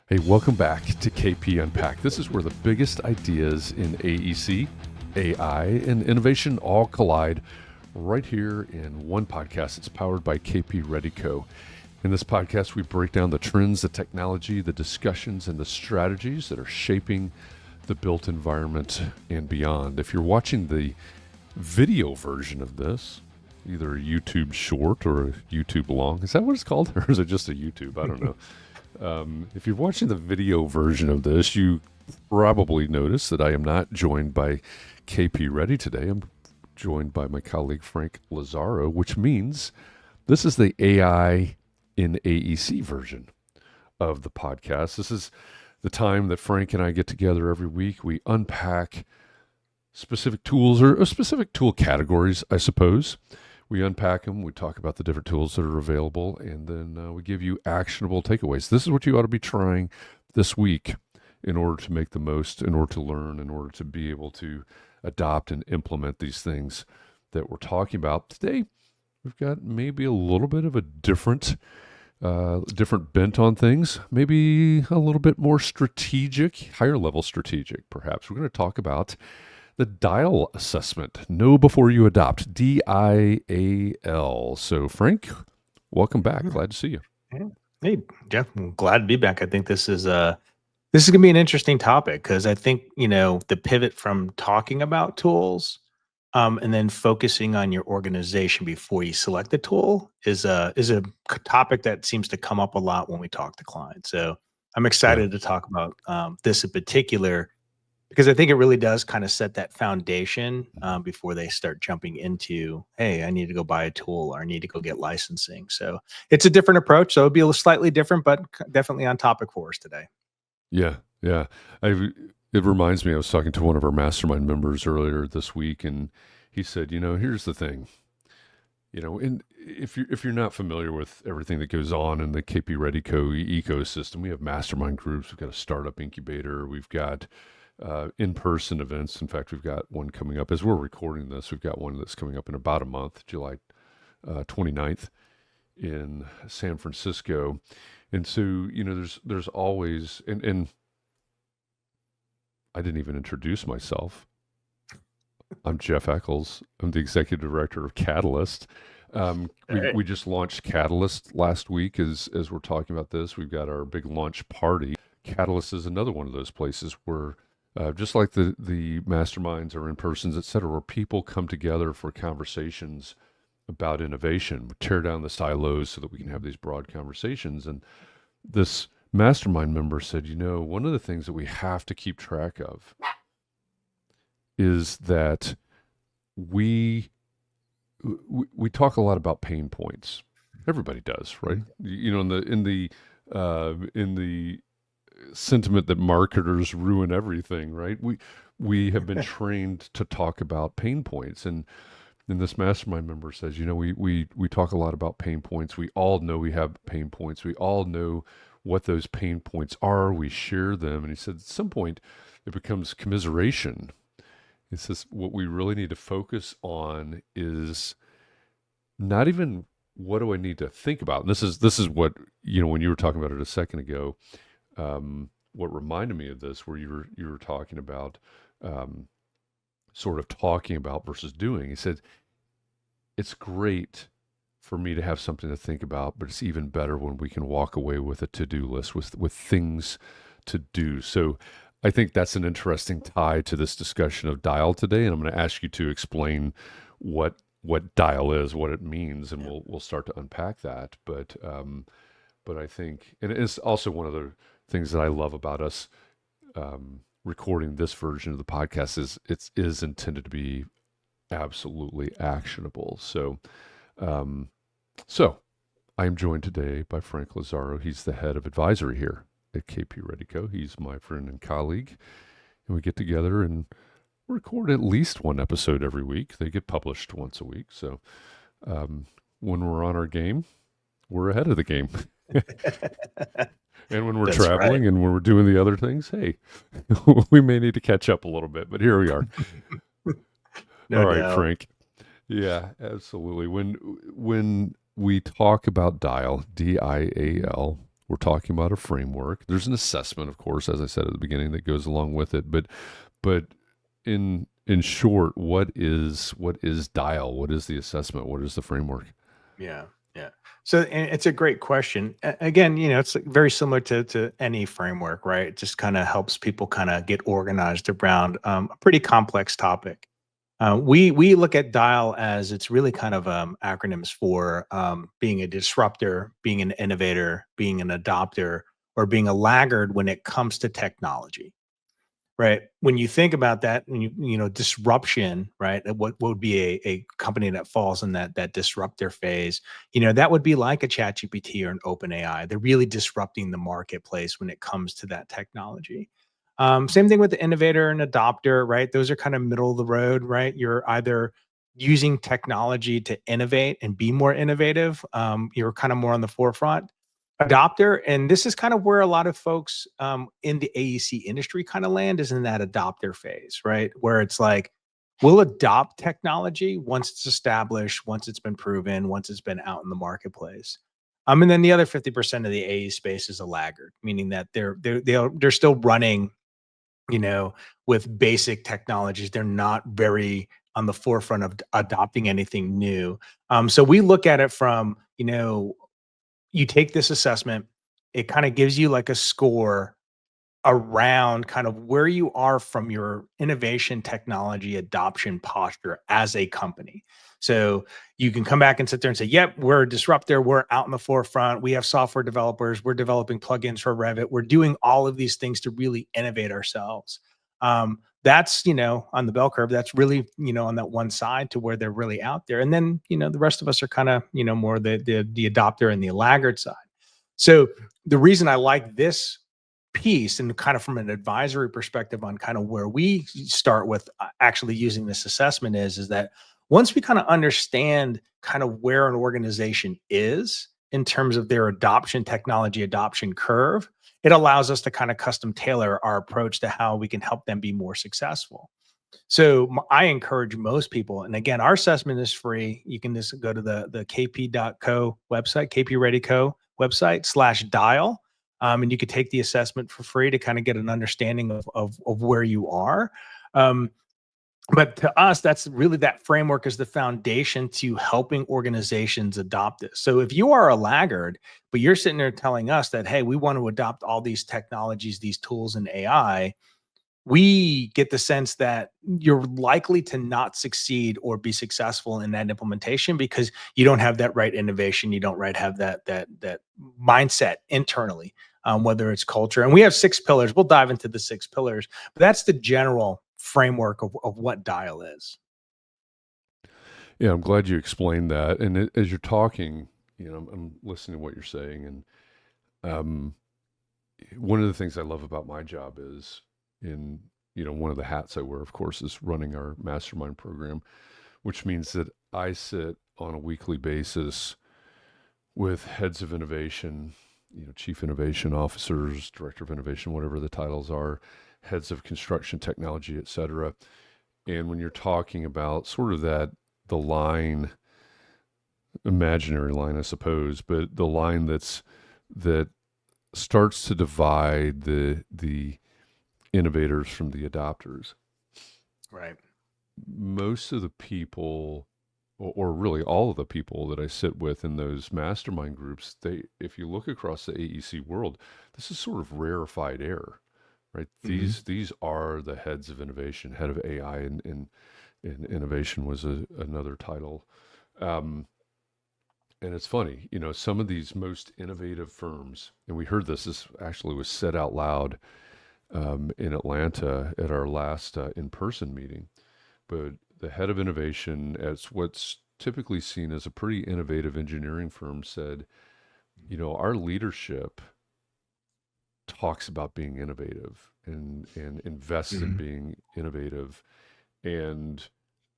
Hey, welcome back to KP Unpacked. This is where the biggest ideas in AEC, AI, and innovation all collide right here in one podcast. It's powered by KP Reddy Co. In this podcast, we break down the trends, the technology, the discussions, and the strategies that are shaping the built environment and beyond. If you're watching the video version of this, either a YouTube short or a YouTube long, is that what it's called? Or is it just a YouTube? I don't know. If you're watching the video version of this, you probably notice that I am not joined by KP Reddy today. I'm joined by my colleague Frank Lazzaro, which means this is the AI in AEC version of the podcast. This is the time that Frank and I get together every week. We unpack specific tools or specific tool categories, I suppose. We unpack them, we talk about the different tools that are available, and then we give you actionable takeaways. This is what you ought to be trying this week in order to make the most, in order to learn, in order to be able to adopt and implement these things that we're talking about. Today, we've got maybe a little bit of a different bent on things, maybe a little bit more strategic, higher level strategic, perhaps. We're going to talk about the DIAL assessment, know before you adopt, DIAL. So, Frank, welcome back. Glad to see you. Hey, Jeff, I'm glad to be back. I think this is going to be an interesting topic because I think, the pivot from talking about tools and then focusing on your organization before you select the tool is a topic that seems to come up a lot when we talk to clients. So I'm excited to talk about this in particular, because I think it really does kind of set that foundation before they start jumping into, hey, I need to go buy a tool or I need to go get licensing. So it's a different approach. So it'll be a little slightly different, but definitely on topic for us today. Yeah. It reminds me, I was talking to one of our mastermind members earlier this week, and he said, here's the thing. And if you're not familiar with everything that goes on in the KP Reddy Co ecosystem, we have mastermind groups, we've got a startup incubator, we've got in-person events. In fact, we've got one coming up as we're recording this. We've got one that's coming up in about a month, July 29th in San Francisco. And so, there's always, and I didn't even introduce myself. I'm Jeff Echols. I'm the executive director of Catalyst. We just launched Catalyst last week as we're talking about this. We've got our big launch party. Catalyst is another one of those places where just like the masterminds or in-persons, et cetera, where people come together for conversations about innovation, tear down the silos so that we can have these broad conversations. And this mastermind member said, one of the things that we have to keep track of is that we talk a lot about pain points. Everybody does, right? In the sentiment that marketers ruin everything, right? We have been trained to talk about pain points, and this mastermind member says, we talk a lot about pain points. We all know we have pain points. We all know what those pain points are. We share them, and he said at some point it becomes commiseration. He says what we really need to focus on is not even what do I need to think about. And this is what when you were talking about it a second ago. What reminded me of this, where you were talking about sort of talking about versus doing. He said, it's great for me to have something to think about, but it's even better when we can walk away with a to-do list with things to do. So I think that's an interesting tie to this discussion of DIAL today. And I'm going to ask you to explain what DIAL is, what it means, and we'll start to unpack that. But I think, and it's also one of the things that I love about us recording this version of the podcast is it is intended to be absolutely actionable. So I am joined today by Frank Lazzaro. He's the head of advisory here at KP Reddy Co. He's my friend and colleague, and we get together and record at least one episode every week. They get published once a week. So when we're on our game, we're ahead of the game. And when we're traveling and when we're doing the other things, hey, we may need to catch up a little bit, but here we are. All right, Frank. Yeah, absolutely. When we talk about DIAL, DIAL, We're talking about a framework. There's an assessment, of course, as I said at the beginning, that goes along with it. But in short, what is dial? What is the assessment? What is the framework? Yeah, yeah. So, and it's a great question. Again, it's like very similar to any framework, right? It just kind of helps people kind of get organized around a pretty complex topic. We look at dial as it's really kind of acronyms for being a disruptor, being an innovator, being an adopter, or being a laggard when it comes to technology. Right. When you think about that, when disruption, right? What would be a company that falls in that disruptor phase? That would be like a chat GPT or an open AI. They're really disrupting the marketplace when it comes to that technology. Same thing with the innovator and adopter, right? Those are kind of middle of the road, right? You're either using technology to innovate and be more innovative. You're kind of more on the forefront adopter, and this is kind of where a lot of folks in the AEC industry kind of land is in that adopter phase, right? Where it's like we'll adopt technology once it's established, once it's been proven, once it's been out in the marketplace. And then the other 50% of the AE space is a laggard, meaning that they're still running, you know, with basic technologies. They're not very on the forefront of adopting anything new. So we look at it from, you take this assessment, it kind of gives you like a score around kind of where you are from your innovation technology adoption posture as a company. So you can come back and sit there and say, yep, we're a disruptor. We're out in the forefront. We have software developers. We're developing plugins for Revit. We're doing all of these things to really innovate ourselves. That's, on the bell curve, that's really, on that one side to where they're really out there. And then, the rest of us are kind of, more the adopter and the laggard side. So the reason I like this piece and kind of from an advisory perspective on kind of where we start with actually using this assessment is that once we kind of understand kind of where an organization is in terms of their adoption technology adoption curve, it allows us to kind of custom tailor our approach to how we can help them be more successful. So I encourage most people, and again, our assessment is free. You can just go to the kp.co website, KP Reddy Co website /dial. And you could take the assessment for free to kind of get an understanding of where you are. Um, but to us, that's really that framework is the foundation to helping organizations adopt this. So if you are a laggard, but you're sitting there telling us that, hey, we want to adopt all these technologies, these tools and AI, we get the sense that you're likely to not succeed or be successful in that implementation because you don't have that right innovation. You don't have that mindset internally, whether it's culture. And we have 6 pillars. We'll dive into the 6 pillars, but that's the general framework of what dial is. Yeah, I'm glad you explained that. And as you're talking, I'm listening to what you're saying, and um, one of the things I love about my job is in one of the hats I wear, of course, is running our mastermind program, which means that I sit on a weekly basis with heads of innovation, chief innovation officers, director of innovation, whatever the titles are, heads of construction technology, et cetera. And when you're talking about sort of the line, imaginary line, I suppose, but the line that starts to divide the innovators from the adopters. Right. Most of the people, or really all of the people that I sit with in those mastermind groups, if you look across the AEC world, this is sort of rarefied air, right? Mm-hmm. These are the heads of innovation. Head of AI and innovation was another title. Um, and it's funny, some of these most innovative firms, and we heard this actually was said out loud in Atlanta at our last in-person meeting. But the head of innovation at what's typically seen as a pretty innovative engineering firm said, our leadership talks about being innovative and invests in Mm-hmm. being innovative and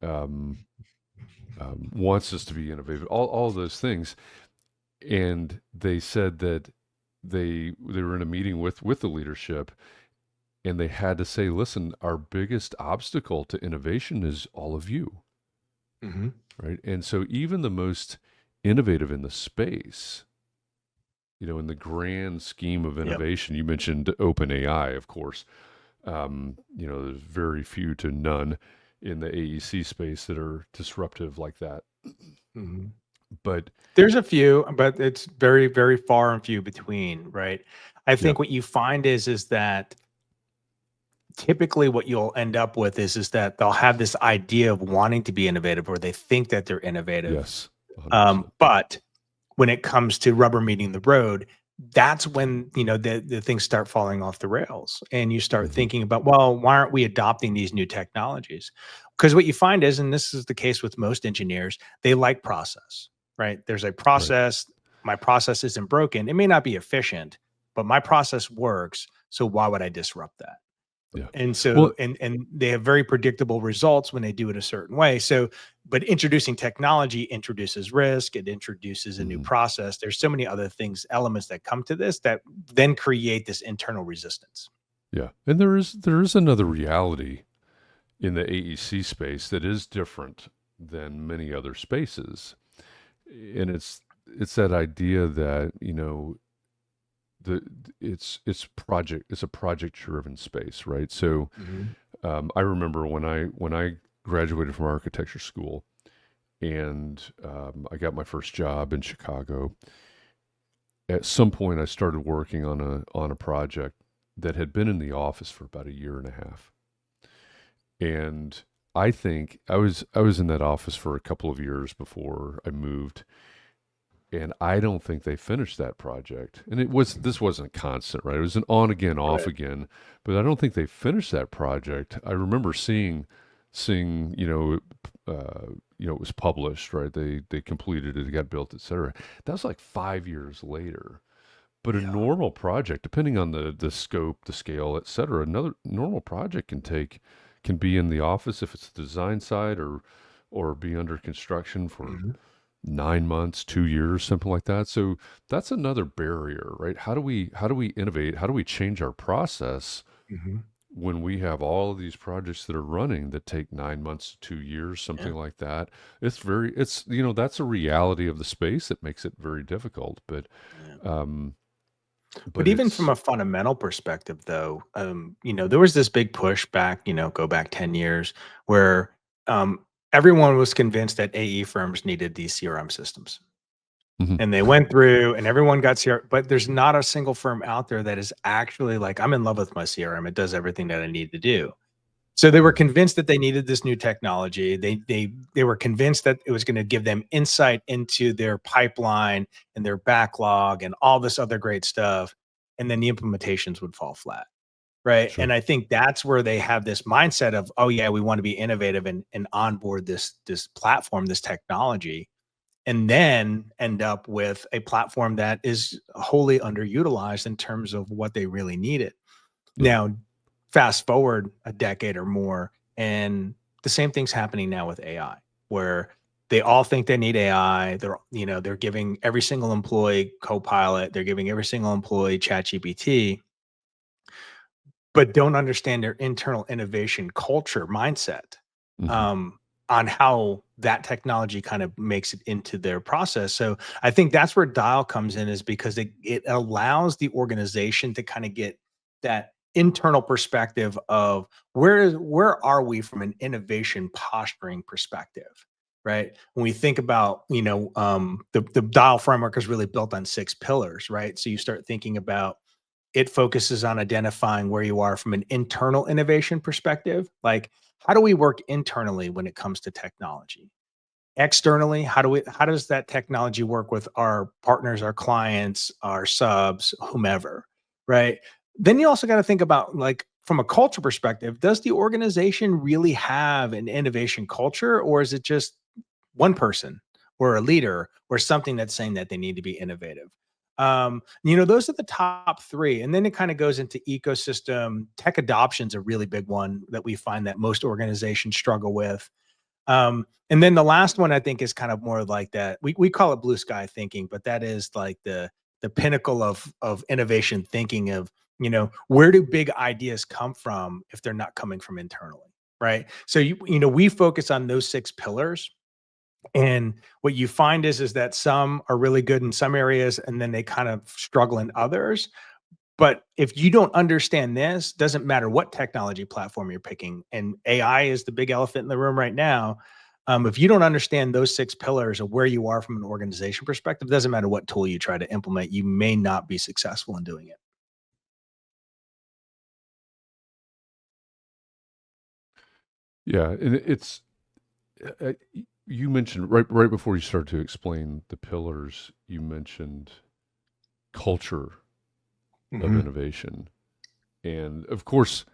um, wants us to be innovative, all those things. And they said that they were in a meeting with the leadership, and they had to say, listen, our biggest obstacle to innovation is all of you, Mm-hmm. right? And so even the most innovative in the space in the grand scheme of Yep. innovation, you mentioned OpenAI, of course. There's very few to none in the AEC space that are disruptive like that. Mhm. But There's a few, but it's very, very far and few between, right? I yeah, think what you find is that typically what you'll end up with is that they'll have this idea of wanting to be innovative, or they think that they're innovative. yes, 100%. But when it comes to rubber meeting the road, that's when, the things start falling off the rails, and you start Hmm. thinking about, well, why aren't we adopting these new technologies? Because what you find is, and this is the case with most engineers, they like process, right? There's a Right. process. My process isn't broken. It may not be efficient, but my process works. So why would I disrupt that? Yeah. And Well, so, and they have very predictable results when they do it a certain way. So, but introducing technology introduces risk, it introduces a new mhm, process. There's so many other things, elements that come to this that then create this internal resistance. yeah. And there is another reality in the AEC space that is different than many other spaces. And it's that idea that, the it's a project driven space, right? So Mhm. I remember when I graduated from architecture school, and I got my first job in Chicago. At some point, I started working on a project that had been in the office for about a year and a half, and I think I was in that office for a couple of years before I moved, and I don't think they finished that project. And this wasn't constant, right? It was an on again, off Right. again, but I don't think they finished that project. I remember seeing it was published, right? They completed it, it got built, etc. That was like 5 years later. But a Yeah. normal project, depending on the scope, the scale, etc., another normal project can be in the office if it's the design side, or be under construction for Mhm. 9 months, 2 years, something like that. So that's another barrier, right? How do we innovate? How do we change our process Mhm. when we have all of these projects that are running that take 9 months to 2 years, Yeah. something like that? That's a reality of the space that makes it very difficult. But Yeah. um, But but even from it's a fundamental perspective, though, there was this big pushback, go back 10 years, where um, everyone was convinced that AE firms needed these CRM systems. mhm, And they went through and everyone got CRM, but there's not a single firm out there that is actually like, I'm in love with my CRM. It does everything that I need to do. So they were mhm, convinced that they needed this new technology. They were convinced that it was going to give them insight into their pipeline and their backlog and all this other great stuff. And then the implementations would fall flat. Right. And sure, I think that's where they have this mindset of, oh yeah, we want to be innovative and onboard this platform, this technology, and then end up with a platform that is wholly underutilized in terms of what they really needed. yeah, Now, fast forward a decade or more, and the same thing's happening now with AI, where they all think they need AI. They're giving every single employee Copilot, they're giving every single employee ChatGPT, but don't understand their internal innovation culture mindset, mhm, um, on how that technology kind of makes it into their process. So I think that's where Dial comes in, is because it allows the organization to kind of get that internal perspective of where are we from an innovation posturing perspective, right? When we think about, the Dial framework is really built on 6 pillars, right? So you start thinking about, it focuses on identifying where you are from an internal innovation perspective. Like, how do we work internally when it comes to technology? Externally, how does that technology work with our partners, our clients, our subs, whomever, right? Then you also got to think about, like, from a culture perspective, does the organization really have an innovation culture, or is it just one person or a leader or something that's saying that they need to be innovative? Those are the top three. And then it kind of goes into ecosystem. Tech adoption is a really big one that we find that most organizations struggle with. And then the last one I think is kind of more like that. We call it blue sky thinking, but that is like the pinnacle of innovation thinking of, where do big ideas come from if they're not coming from internally, right? So we focus on those 6 pillars, And what you find is that some are really good in some areas and then they kind of struggle in others. But if you don't understand this, doesn't matter what technology platform you're picking, and AI is the big elephant in the room right now. If you don't understand those 6 pillars of where you are from an organization perspective, doesn't matter what tool you try to implement, you may not be successful in doing it. Yeah, and you mentioned right before you started to explain the pillars, you mentioned culture of Mhm. innovation, and of course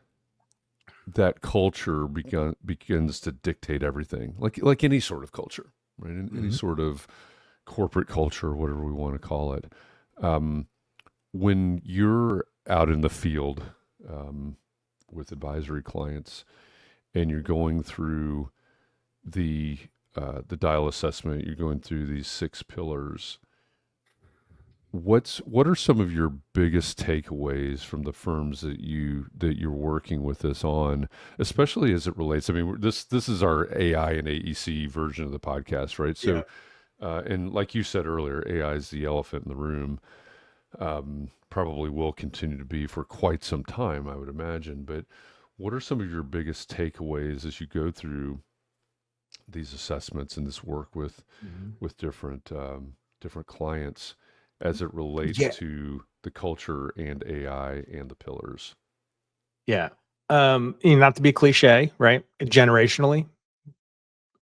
that culture begins to dictate everything, like any sort of culture, right? Any Mhm. sort of corporate culture, whatever we want to call it. Um, when you're out in the field um, with advisory clients, and you're going through the dial assessment, you're going through these 6 pillars. What are some of your biggest takeaways from the firms that you're working with this on, especially as it relates? I mean, this is our AI and AEC version of the podcast, right? Yeah. So, and like you said earlier, AI is the elephant in the room. Probably will continue to be for quite some time, I would imagine. But what are some of your biggest takeaways as you go through these assessments and this work Mhm. with different clients as it relates Yeah. to the culture and AI and the pillars? Yeah. Not to be cliche, right? Generationally,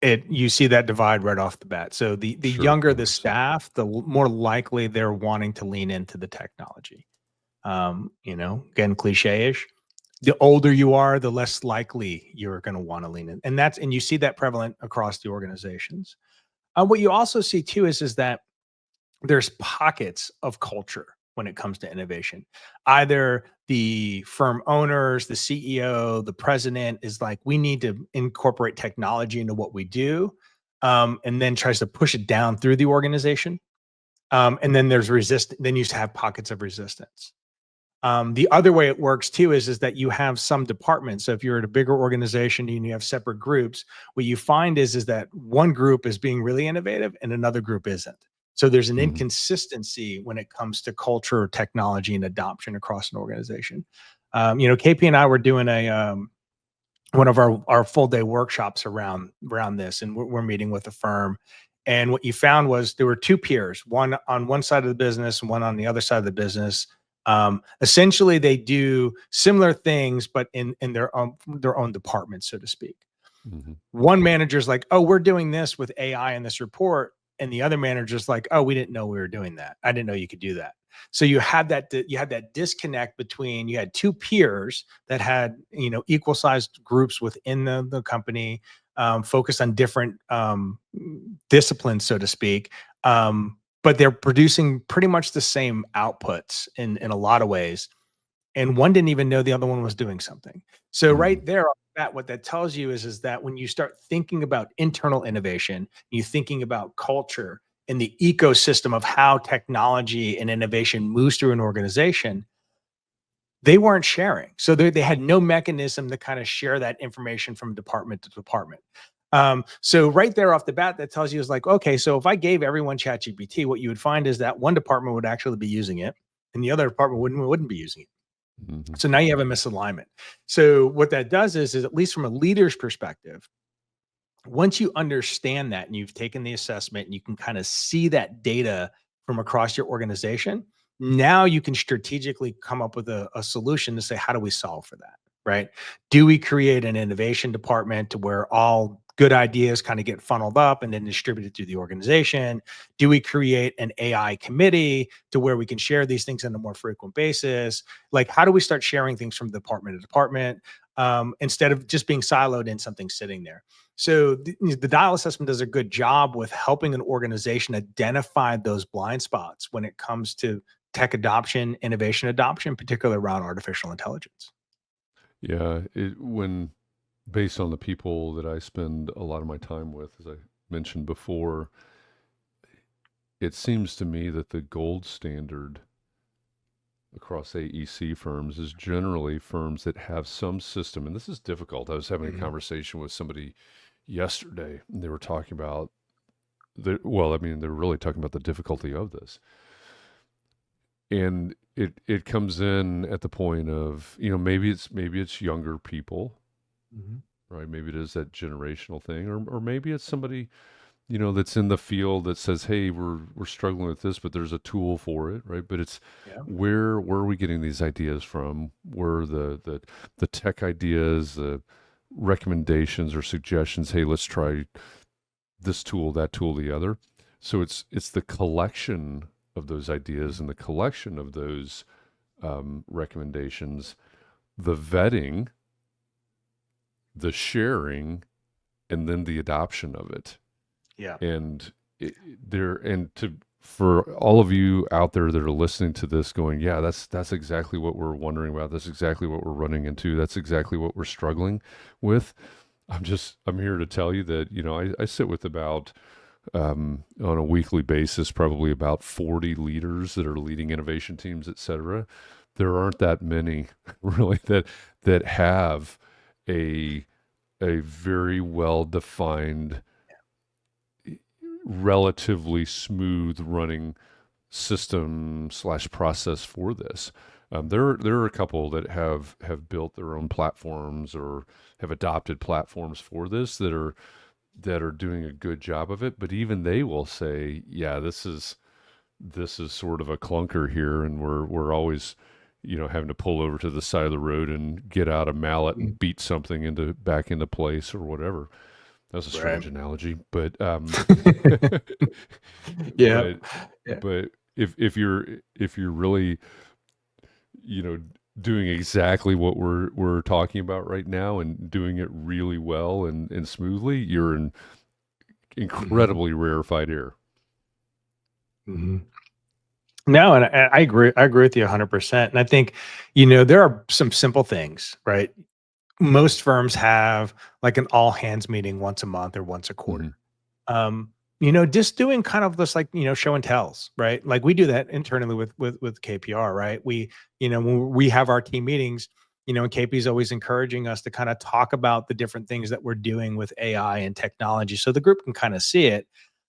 you see that divide right off the bat. So the Sure, younger the 100%. staff, the more likely they're wanting to lean into the technology. Again, cliche-ish. The older you are, the less likely you're going to want to lean in, and you see that prevalent across the organizations. What you also see too is that there's pockets of culture when it comes to innovation. Either the firm owners, the CEO, the president is like, we need to incorporate technology into what we do, and then tries to push it down through the organization. And then there's resist. Then you have pockets of resistance. The other way it works too is that you have some departments. So if you're at a bigger organization and you have separate groups, what you find is that one group is being really innovative and another group isn't. So there's an Hmm. inconsistency when it comes to culture, technology, and adoption across an organization. KP and I were doing a one of our full day workshops around this, and we're meeting with a firm. And what you found was there were 2 peers, one on one side of the business and one on the other side of the business. Essentially, they do similar things, but in their own department, so to speak. Hmm. One manager's like, "Oh, we're doing this with AI in this report," and the other manager's like, "Oh, we didn't know we were doing that. I didn't know you could do that." So you had that disconnect between, you had 2 peers that had, equal sized groups within the company, focused on different disciplines, so to speak. But they're producing pretty much the same outputs in a lot of ways, and one didn't even know the other one was doing something. So Hmm. right there, off the bat, what that tells you is that when you start thinking about internal innovation, you thinking about culture and the ecosystem of how technology and innovation moves through an organization, they weren't sharing. So they had no mechanism to kind of share that information from department to department. So right there off the bat, that tells you is like, okay, so if I gave everyone ChatGPT, what you would find is that one department would actually be using it, and the other department wouldn't be using it. Hmm. So now you have a misalignment. So what that does is at least from a leader's perspective, once you understand that and you've taken the assessment and you can kind of see that data from across your organization, now you can strategically come up with a solution to say, how do we solve for that? Right? Do we create an innovation department to where all good ideas kind of get funneled up and then distributed through the organization? Do we create an AI committee to where we can share these things on a more frequent basis? Like, how do we start sharing things from department to department, instead of just being siloed in something sitting there? So the dial assessment does a good job with helping an organization identify those blind spots when it comes to tech adoption, innovation adoption, particularly around artificial intelligence. Yeah, when based on the people that I spend a lot of my time with, as I mentioned before, it seems to me that the gold standard across AEC firms is generally firms that have some system, and this is difficult. I was having a Mhm. conversation with somebody yesterday, and they were talking about well, I mean, they're really talking about the difficulty of this. And it comes in at the point of, maybe it's younger people, Mhm. right? Maybe it is that generational thing, or maybe it's somebody, that's in the field that says, "Hey, we're struggling with this, but there's a tool for it," right? But it's Yeah. where are we getting these ideas from? Where are the tech ideas, the recommendations or suggestions? Hey, let's try this tool, that tool, the other. So it's the collection of those ideas and the collection of those recommendations, the vetting, the sharing, and then the adoption of it. Yeah. And there, and to for all of you out there that are listening to this, going, yeah, that's exactly what we're wondering about. That's exactly what we're running into. That's exactly what we're struggling with. I'm here to tell you that I sit with about on a weekly basis, probably about 40 leaders that are leading innovation teams, et cetera. There aren't that many really that have a a very well defined, relatively smooth running system slash process for this. There are a couple that have built their own platforms or have adopted platforms for this that are doing a good job of it. But even they will say, yeah, this is sort of a clunker here, and we're always having to pull over to the side of the road and get out a mallet Mhm. and beat something into back into place or whatever. That's a Right. strange analogy, but Yeah. but Yeah. but if you're really you know doing exactly what we're talking about right now and doing it really well and smoothly, you're in Mhm. incredibly rarefied air. Mhm. No, and I agree. I agree with you 100%. And I think, there are some simple things, right? Most firms have like an all hands meeting once a month or once a Hmm. quarter. Um, just doing kind of this like, show and tells, right? Like we do that internally with KPR, right? When we have our team meetings, and KP is always encouraging us to kind of talk about the different things that we're doing with AI and technology so the group can kind of see it.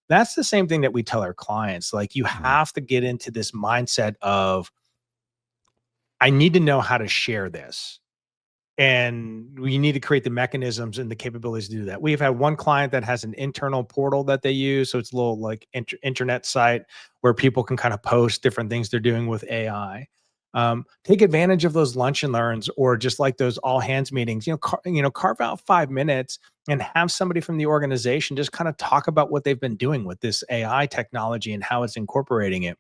That's the same thing that we tell our clients. Like you Hmm. have to get into this mindset of I need to know how to share this, and we need to create the mechanisms and the capabilities to do that. We've had one client that has an internal portal that they use, so it's a little like internet site where people can kind of post different things they're doing with AI. Take advantage of those lunch and learns, or just like those all hands meetings. Carve out 5 minutes and have somebody from the organization just kind of talk about what they've been doing with this AI technology and how it's incorporating it.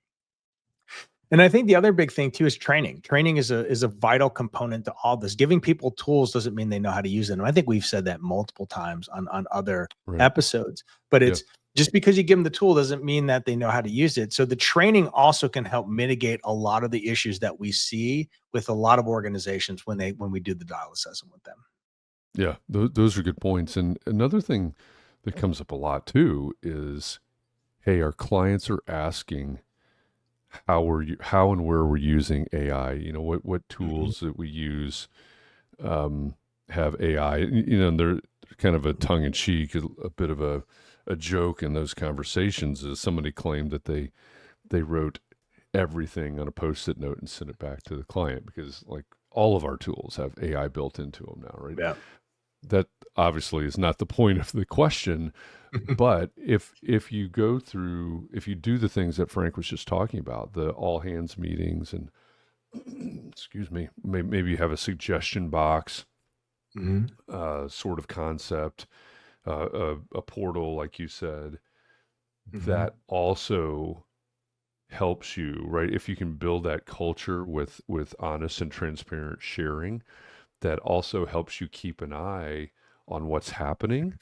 And I think the other big thing too is training. Training is a vital component to all this. Giving people tools doesn't mean they know how to use them. I think we've said that multiple times on other Right. episodes. But Yeah. it's just because you give them the tool doesn't mean that they know how to use it. So the training also can help mitigate a lot of the issues that we see with a lot of organizations when we do the dial assessment with them. Yeah. Those are good points. And another thing that comes up a lot too is, hey, our clients are asking how and where we're using AI. What Mhm. tools that we use um, have AI. And they're kind of a tongue in cheek, a bit of a joke in those conversations. Is somebody claimed that they wrote everything on a post-it note and sent it back to the client because like all of our tools have AI built into them now, right? Yeah. That obviously is not the point of the question, but if you do the things that Frank was just talking about, the all hands meetings and excuse me, maybe you have a suggestion box Mhm. sort of concept, a portal, like you said, Mhm. that also helps you, right? If you can build that culture with honest and transparent sharing, that also helps you keep an eye on what's happening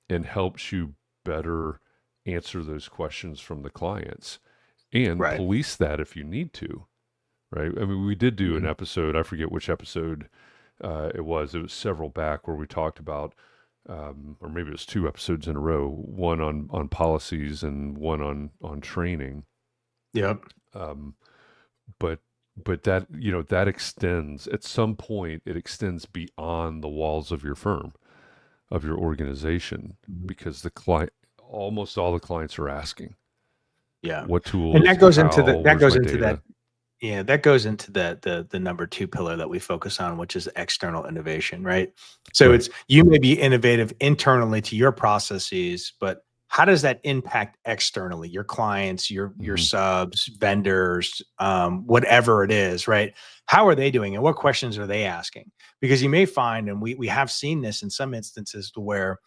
and helps you better answer those questions from the clients and Right. police that if you need to, right? I mean, we did do an Mhm. episode, I forget which episode it was several back where we talked about, or maybe it was two episodes in a row, one on policies and one on training. Yep. Um, but that that extends at some point. It extends beyond the walls of your firm, of your organization, Mhm. because the client, almost all the clients are asking. Yeah. What And tools? that goes into How? that Where's goes my into that. data? Yeah, that goes into the number two pillar that we focus on, which is external innovation, right? So Right. it's you may be innovative internally to your processes, but how does that impact externally, your clients, your Hmm. subs, vendors, whatever it is, right? How are they doing and what questions are they asking? Because you may find, and we have seen this in some instances to where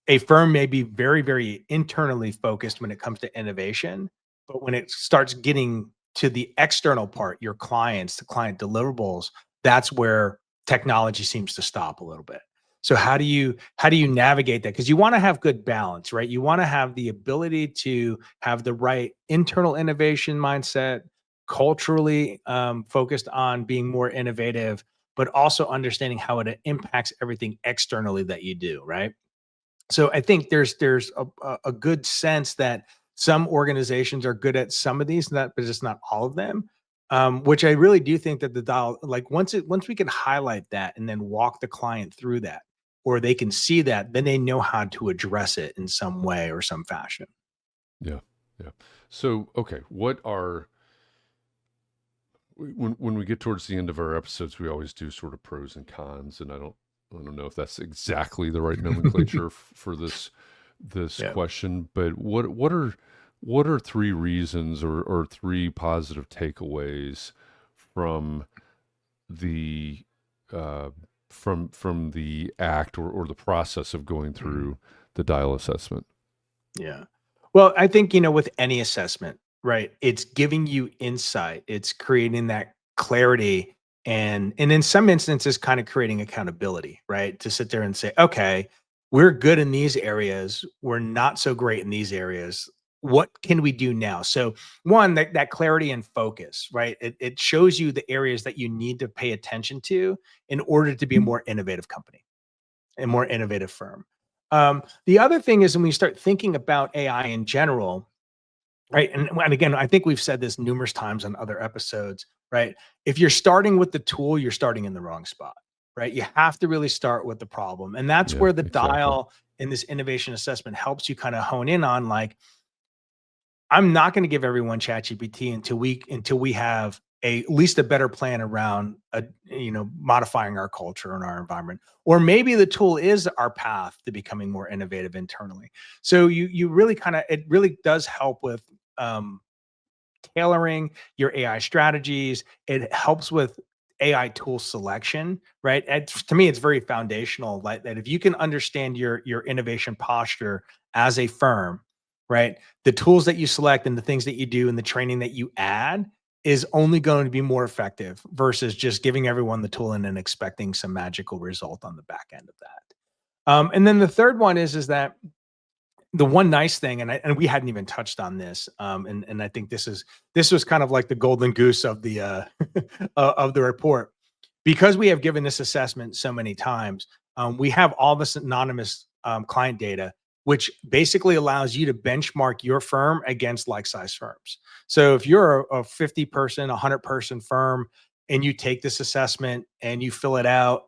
a firm may be very, very internally focused when it comes to innovation, but when it starts getting to the external part, your clients, the client deliverables, that's where technology seems to stop a little bit. So how do you navigate that? Because you want to have good balance, right? You want to have the ability to have the right internal innovation mindset, culturally focused on being more innovative, but also understanding how it impacts everything externally that you do, right? So I think there's a good sense that some organizations are good at some of these, not but just not all of them. Which I really do think that the dial, like once we can highlight that and then walk the client through that, or they can see that, then they know how to address it in some way or some fashion. Yeah. Yeah. So, okay, what are when we get towards the end of our episodes, we always do sort of pros and cons, and I don't know if that's exactly the right nomenclature for this Yeah. question, but what are three reasons or three positive takeaways from the uh, from the act or the process of going Mhm. through the dial assessment? Yeah. Well, I think, with any assessment, right? It's giving you insight. It's creating that clarity and in some instances kind of creating accountability, right? To sit there and say, okay, we're good in these areas, we're not so great in these areas. What can we do now? So one, that clarity and focus, right? It shows you the areas that you need to pay attention to in order to be a more innovative company, a more innovative firm. The other thing is when we start thinking about AI in general, right? And again, I think we've said this numerous times on other episodes, right? If you're starting with the tool, you're starting in the wrong spot, right? You have to really start with the problem. And that's Yeah, where the exactly. dial in this innovation assessment helps you kind of hone in on like, I'm not going to give everyone ChatGPT until we have at least a better plan around modifying our culture and our environment. Or maybe the tool is our path to becoming more innovative internally. So you really kind of it really does help with um, tailoring your AI strategies. It helps with AI tool selection, right? To me, it's very foundational. Like that, if you can understand your innovation posture as a firm, right? The tools that you select and the things that you do and the training that you add is only going to be more effective versus just giving everyone the tool and then expecting some magical result on the back end of that. And then the third one is that the one nice thing, and we hadn't even touched on this, and I think this was kind of like the golden goose of the of the report, because we have given this assessment so many times. We have all this anonymous client data, which basically allows you to benchmark your firm against like size firms. So if you're a 50 person, 100-person firm, and you take this assessment and you fill it out,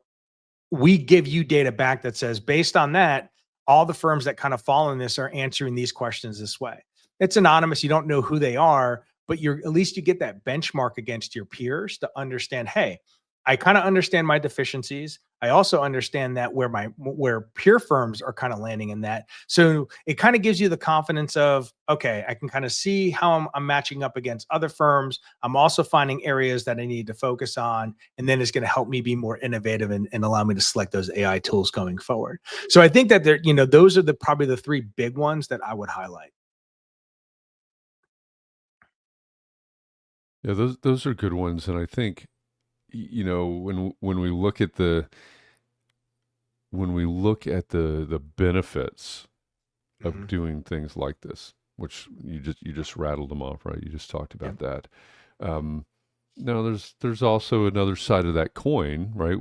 we give you data back that says, based on that, all the firms that kind of fall in this are answering these questions this way. It's anonymous. You don't know who they are, but you're at least you get that benchmark against your peers to understand, hey, I kind of understand my deficiencies. I also understand that where peer firms are kind of landing in that. So it kind of gives you the confidence of, okay, I can kind of see how I'm matching up against other firms. I'm also finding areas that I need to focus on, and then it's going to help me be more innovative and allow me to select those AI tools going forward. So I think that those are probably the three big ones that I would highlight. Yeah, those are good ones, and I think when we look at the benefits of Mm-hmm. doing things like this, which you just rattled them off, right? You just talked Yeah. about that. Um, now there's also another side of that coin, right?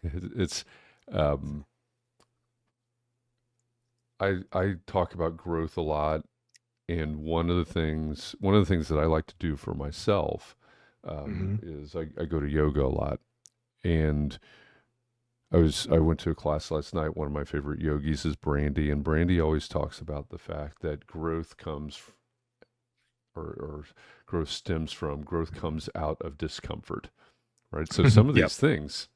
It's um, I talk about growth a lot, and one of the things that I like to do for myself Mm-hmm. is I go to yoga a lot, and I went to a class last night. One of my favorite yogis is Brandy, and Brandy always talks about the fact that or growth comes out of discomfort, right? So some of Yep. these things,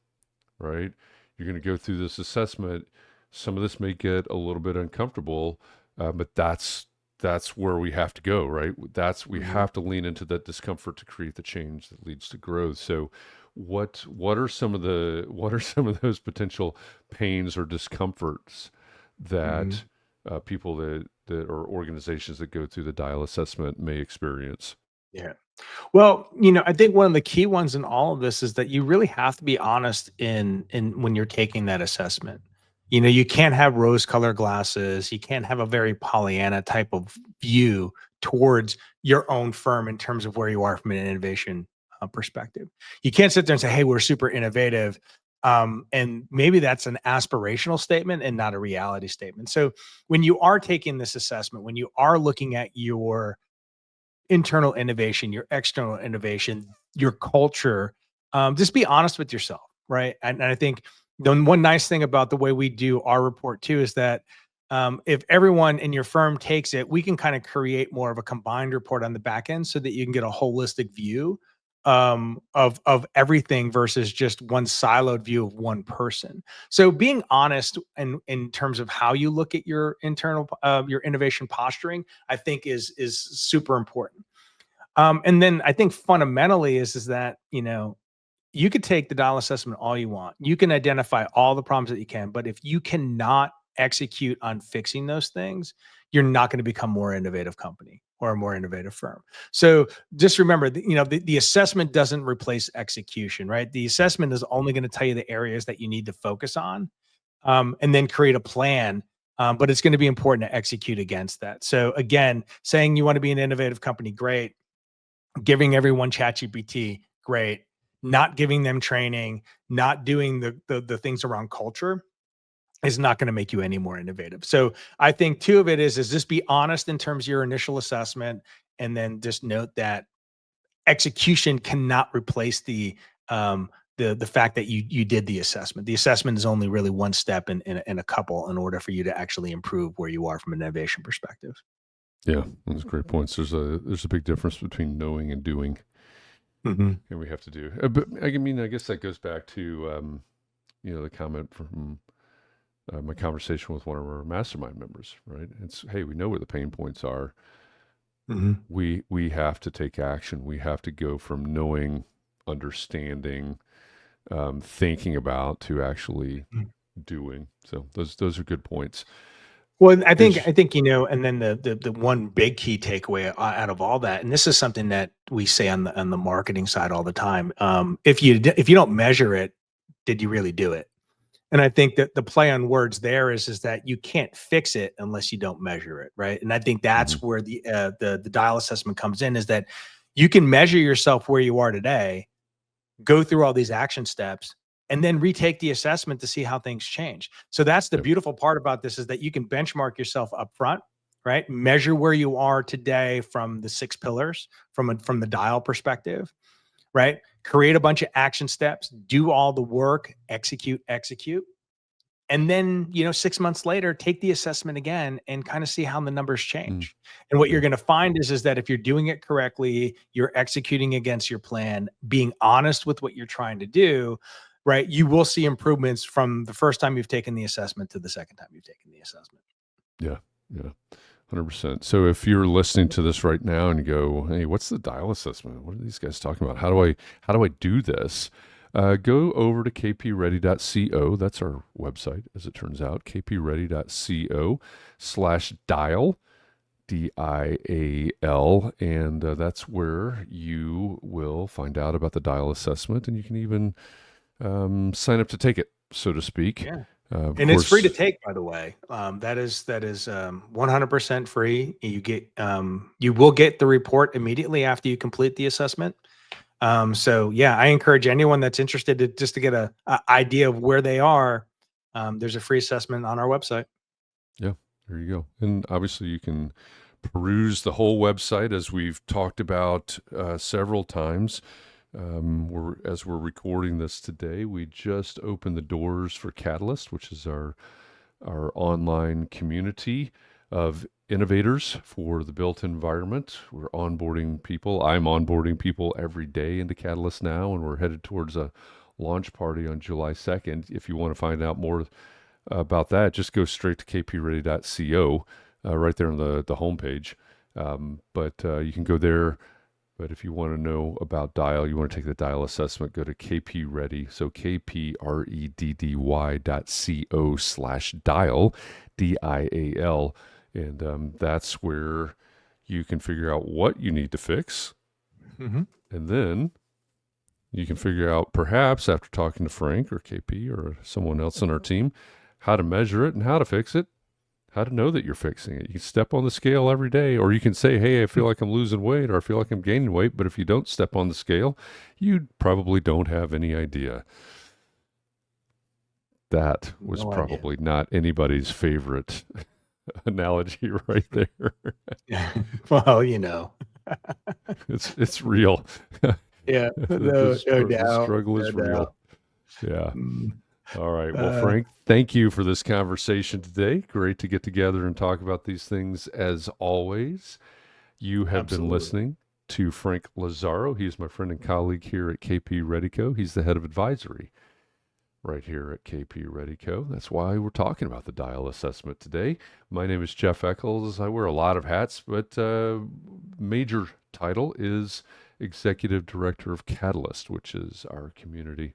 right? You're going to go through this assessment. Some of this may get a little bit uncomfortable, but that's where we have to go, right? We Mhm. have to lean into that discomfort to create the change that leads to growth. So, what are some of those potential pains or discomforts Mhm. that people that or organizations that go through the dial assessment may experience? Yeah. Well, I think one of the key ones in all of this is that you really have to be honest in when you're taking that assessment. You can't have rose-colored glasses. You can't have a very Pollyanna type of view towards your own firm in terms of where you are from an innovation perspective. You can't sit there and say, "Hey, we're super innovative," and maybe that's an aspirational statement and not a reality statement. So, when you are taking this assessment, when you are looking at your internal innovation, your external innovation, your culture. Just be honest with yourself, right? And I think the one nice thing about the way we do our report too is that if everyone in your firm takes it, we can kind of create more of a combined report on the back end so that you can get a holistic view of everything versus just one siloed view of one person. So being honest in terms of how you look at your internal your innovation posturing, I think is super important. And then I think fundamentally is that, you could take the dial assessment all you want. You can identify all the problems that you can, but if you cannot execute on fixing those things, you're not going to become more innovative company or a more innovative firm. So just remember, the assessment doesn't replace execution, right? The assessment is only going to tell you the areas that you need to focus on, and then create a plan. But it's going to be important to execute against that. So again, saying you want to be an innovative company, great. Giving everyone ChatGPT, great. Not giving them training, not doing the things around culture is not going to make you any more innovative. So I think two of it is just be honest in terms of your initial assessment, and then just note that execution cannot replace the fact that you did the assessment. The assessment is only really one step in a couple in order for you to actually improve where you are from an innovation perspective. Yeah, those are great points. There's a big difference between knowing and doing, Mhm. and we have to do. But I mean, I guess that goes back to the comment from my conversation with one of our mastermind members. Right? It's hey, we know where the pain points are. Mhm. We have to take action. We have to go from knowing, understanding, thinking about to actually Mhm. doing. So those are good points. Well, I think Is I think, and then the one big key takeaway out of all that, and this is something that we say on the marketing side all the time. If you don't measure it, did you really do it? And I think that the play on words there is that you can't fix it unless you don't measure it, right? And I think mhm, that's where the dial assessment comes in, is that you can measure yourself where you are today, go through all these action steps, and then retake the assessment to see how things change. So that's the yep, beautiful part about this, is that you can benchmark yourself up front, right? Measure where you are today from the six pillars from the dial perspective, right? Create a bunch of action steps, do all the work, execute. And then, 6 months later, take the assessment again and kind of see how the numbers mm, change. And what you're yeah, going to find is that if you're doing it correctly, you're executing against your plan, being honest with what you're trying to do, right? You will see improvements from the first time you've taken the assessment to the second time you've taken the assessment. yeah, yeah. 100%. So if you're listening to this right now and you go, "Hey, what's the dial assessment? What are these guys talking about? How do I do this?" Go over to kpready.co. That's our website, as it turns out. kpready.co/dial, DIAL, and that's where you will find out about the dial assessment, and you can even sign up to take it, so to speak. Yeah. Of And it's free to course, take, by the way. That is 100% free. You will get the report immediately after you complete the assessment. So yeah, I encourage anyone that's interested to just to get a idea of where they are. There's a free assessment on our website. yeah, there you go. And obviously, you can peruse the whole website as we've talked about several times. As we're recording this today, we just opened the doors for Catalyst, which is our online community of innovators for the built environment. We're onboarding people. I'm onboarding people every day into Catalyst now, and we're headed towards a launch party on July 2nd. If you want to find out more about that, just go straight to kpready.co, right there on the homepage. But you can go there. But if you want to know about Dial, you want to take the Dial assessment, go to KP Ready. So kpreddy.co/dial, DIAL. And that's where you can figure out what you need to fix. Mm-hmm. And then you can figure out, perhaps after talking to Frank or KP or someone else on our team, how to measure it and how to fix it. How to know that you're fixing it. You can step on the scale every day, or you can say, hey, I feel like I'm losing weight, or I feel like I'm gaining weight. But if you don't step on the scale, you probably don't have any idea. That was probably not anybody's favorite analogy right there. Well, it's real. Yeah, The doubt. struggle is No real. doubt. Yeah. All right. Well, Frank, thank you for this conversation today. Great to get together and talk about these things as always. You have been listening to Frank Lazzaro. He's my friend and colleague here at KP Reddy Co. He's the head of advisory right here at KP Reddy Co. That's why we're talking about the Dial assessment today. My name is Jeff Echols. I wear a lot of hats, but major title is Executive Director of Catalyst, which is our community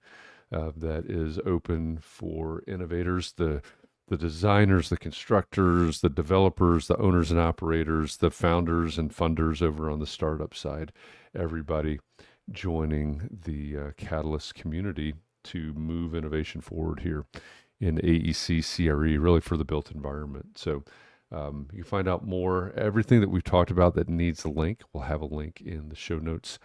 that is open for innovators, the designers, the constructors, the developers, the owners and operators, the founders and funders over on the startup side, everybody joining the Catalyst community to move innovation forward here in AEC CRE, really for the built environment. So you can find out more, everything that we've talked about that needs a link. We'll have a link in the show notes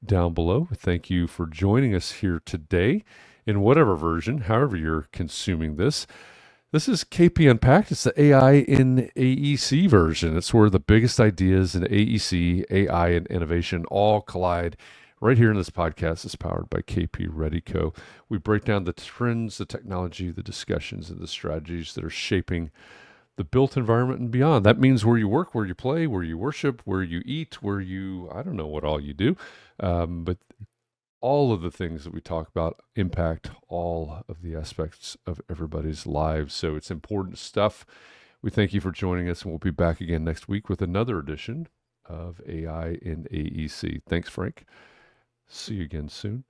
down below. Thank you for joining us here today in whatever version, however you're consuming this. This is KP Unpacked. It's the AI in AEC version. It's where the biggest ideas in AEC, AI, and innovation all collide. Right here in this podcast is powered by KP Reddy Co. We break down the trends, the technology, the discussions, and the strategies that are shaping the built environment and beyond. That means where you work, where you play, where you worship, where you eat, where you, I don't know what all you do, but all of the things that we talk about impact all of the aspects of everybody's lives. So it's important stuff. We thank you for joining us, and we'll be back again next week with another edition of AI in AEC. Thanks, Frank. See you again soon.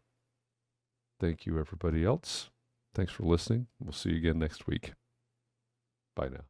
Thank you, everybody else. Thanks for listening. We'll see you again next week. Bye now.